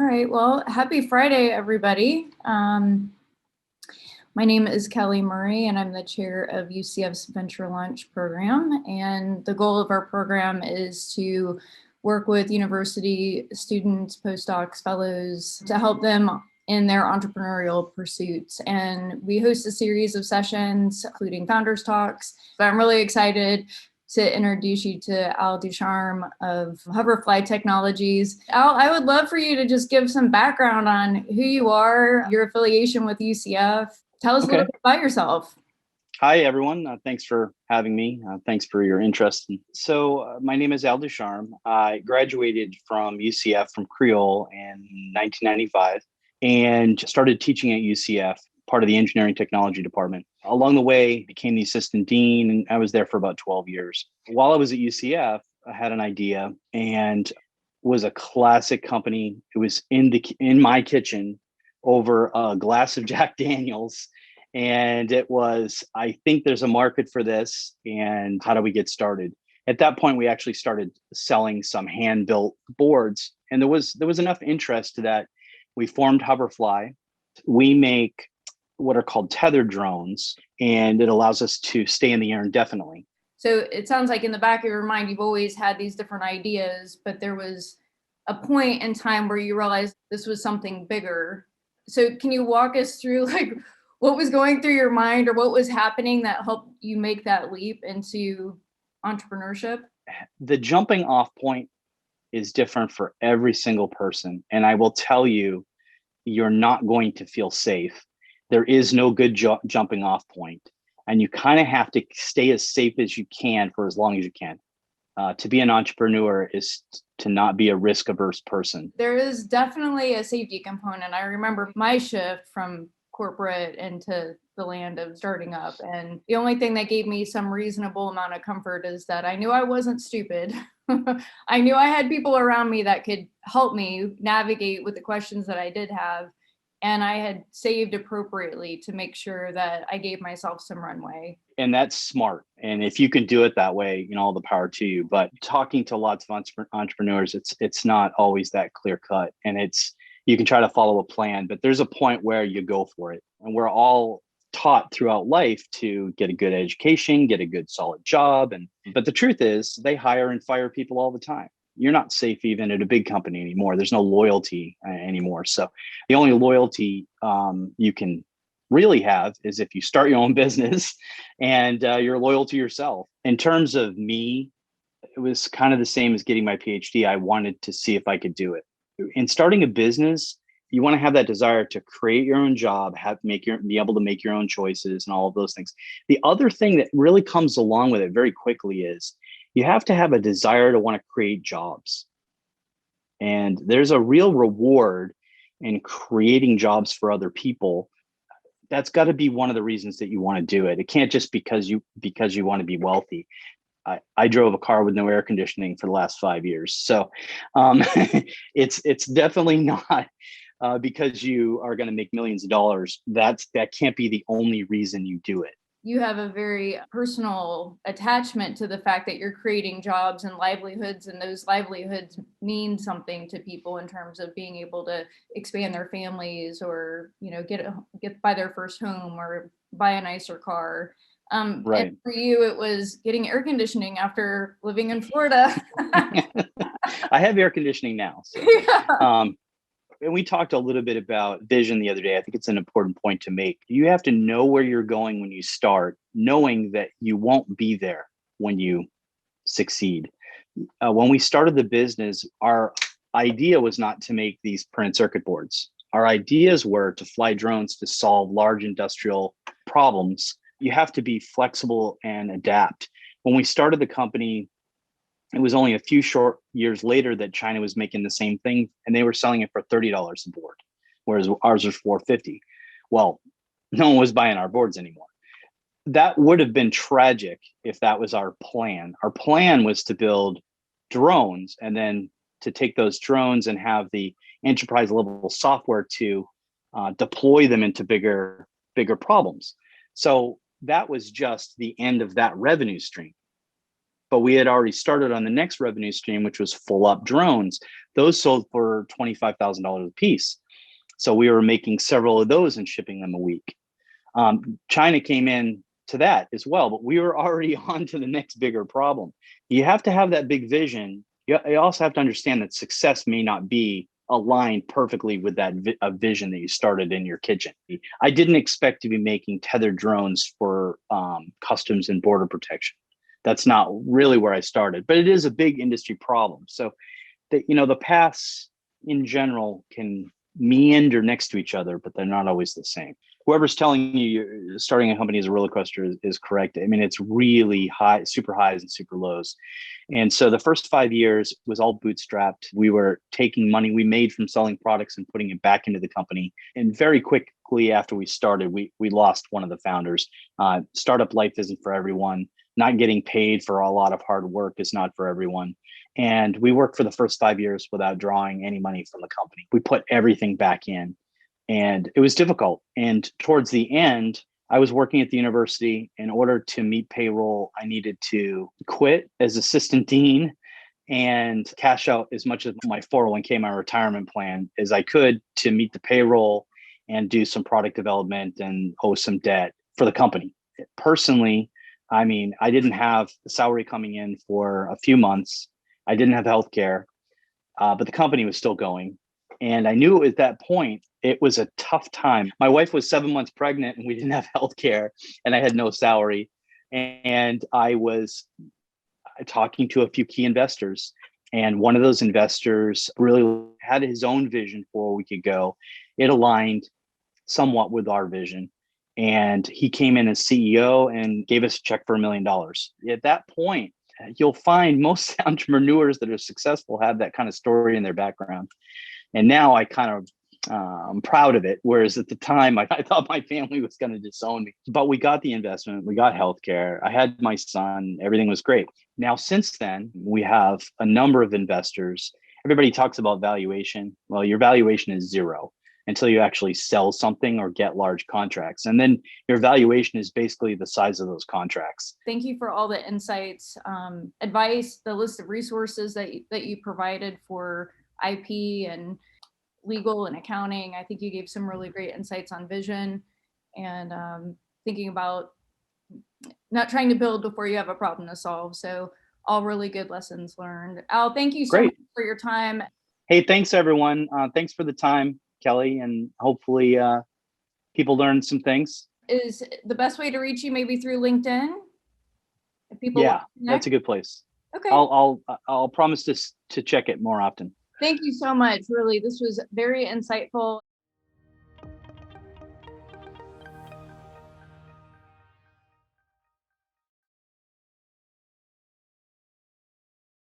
right. Well, happy Friday, everybody. My name is Kelly Murray, and I'm the chair of UCF's Venture Launch program. And the goal of our program is to work with university students, postdocs, fellows to help them in their entrepreneurial pursuits. And we host a series of sessions, including founders talks. But I'm really excited to introduce you to Al Ducharme of Hoverfly Technologies. Al, I would love for you to just give some background on who you are, your affiliation with UCF. Tell us a little bit about yourself. Hi, everyone. Thanks for having me. Thanks for your interest. So my name is Al Ducharme. I graduated from UCF from Creole in 1995 and started teaching at UCF, part of the engineering technology department. Along the way, became the assistant dean, and I was there for about 12 years. While I was at UCF, I had an idea and was a classic company. It was in my kitchen over a glass of Jack Daniels. And it was, I think there's a market for this, and how do we get started? At that point, we actually started selling some hand-built boards, and there was enough interest that we formed Hoverfly. We make what are called tethered drones, and it allows us to stay in the air indefinitely. So it sounds like in the back of your mind, you've always had these different ideas, but there was a point in time where you realized this was something bigger. So can you walk us through what was going through your mind or what was happening that helped you make that leap into entrepreneurship? The jumping off point is different for every single person. And I will tell you, you're not going to feel safe. There is no good jumping off point. And you kind of have to stay as safe as you can for as long as you can. To be an entrepreneur is to not be a risk averse person. There is definitely a safety component. I remember my shift from corporate into the land of starting up. And the only thing that gave me some reasonable amount of comfort is that I knew I wasn't stupid. I knew I had people around me that could help me navigate with the questions that I did have. And I had saved appropriately to make sure that I gave myself some runway. And that's smart. And if you can do it that way, all the power to you. But talking to lots of entrepreneurs, it's not always that clear cut. And you can try to follow a plan, but there's a point where you go for it. And we're all taught throughout life to get a good education, get a good solid job. But the truth is they hire and fire people all the time. You're not safe even at a big company anymore. There's no loyalty anymore. So the only loyalty you can really have is if you start your own business and you're loyal to yourself. In terms of me, it was kind of the same as getting my PhD. I wanted to see if I could do it. In starting a business, you want to have that desire to create your own job, be able to make your own choices and all of those things. The other thing that really comes along with it very quickly is you have to have a desire to want to create jobs. And there's a real reward in creating jobs for other people. That's got to be one of the reasons that you want to do it. It can't just because you want to be wealthy. I drove a car with no air conditioning for the last 5 years. So it's definitely not because you are going to make millions of dollars. That can't be the only reason you do it. You have a very personal attachment to the fact that you're creating jobs and livelihoods, and those livelihoods mean something to people in terms of being able to expand their families or, get buy their first home or buy a nicer car. Right. And for you, it was getting air conditioning after living in Florida. I have air conditioning now. So. Yeah. And we talked a little bit about vision the other day. I think it's an important point to make. You have to know where you're going when you start, knowing that you won't be there when you succeed. When we started the business, our idea was not to make these printed circuit boards. Our ideas were to fly drones to solve large industrial problems. You have to be flexible and adapt. When we started the company, it was only a few short years later that China was making the same thing, and they were selling it for $30 a board, whereas ours was $450. Well, no one was buying our boards anymore. That would have been tragic if that was our plan. Our plan was to build drones and then to take those drones and have the enterprise level software to deploy them into bigger problems. So that was just the end of that revenue stream. But we had already started on the next revenue stream, which was full up drones. Those sold for $25,000 a piece. So we were making several of those and shipping them a week. China came in to that as well, but we were already on to the next bigger problem. You have to have that big vision. You also have to understand that success may not be aligned perfectly with that vision that you started in your kitchen. I didn't expect to be making tethered drones for customs and border protection. That's not really where I started, but it is a big industry problem. So the paths in general can meander next to each other, but they're not always the same. Whoever's telling you starting a company as a roller coaster is correct. I mean, it's really high, super highs and super lows. And so the first 5 years was all bootstrapped. We were taking money we made from selling products and putting it back into the company. And very quickly after we started, we lost one of the founders. Startup life isn't for everyone. Not getting paid for a lot of hard work is not for everyone. And we worked for the first 5 years without drawing any money from the company. We put everything back in. And it was difficult. And towards the end, I was working at the university. In order to meet payroll, I needed to quit as assistant dean and cash out as much of my 401k, my retirement plan, as I could to meet the payroll and do some product development and owe some debt for the company. Personally, I mean, I didn't have the salary coming in for a few months. I didn't have healthcare, but the company was still going. And I knew at that point, it was a tough time. My wife was 7 months pregnant and we didn't have healthcare and I had no salary. And I was talking to a few key investors. And one of those investors really had his own vision for where we could go. It aligned somewhat with our vision. And he came in as CEO and gave us a check for $1 million. At that point, you'll find most entrepreneurs that are successful have that kind of story in their background. And now I kind of, I'm proud of it. Whereas at the time, I thought my family was going to disown me. But we got the investment, we got healthcare. I had my son, everything was great. Now, since then, we have a number of investors. Everybody talks about valuation. Well, your valuation is zero until you actually sell something or get large contracts. And then your valuation is basically the size of those contracts. Thank you for all the insights, advice, the list of resources that you provided for IP and legal and accounting. I think you gave some really great insights on vision and thinking about not trying to build before you have a problem to solve. So all really good lessons learned. Al, thank you so much for your time. Hey, thanks everyone. Thanks for the time, Kelly, and hopefully people learned some things. Is the best way to reach you maybe through LinkedIn? If people that's a good place. Okay. I'll promise to check it more often. Thank you so much. Really, this was very insightful.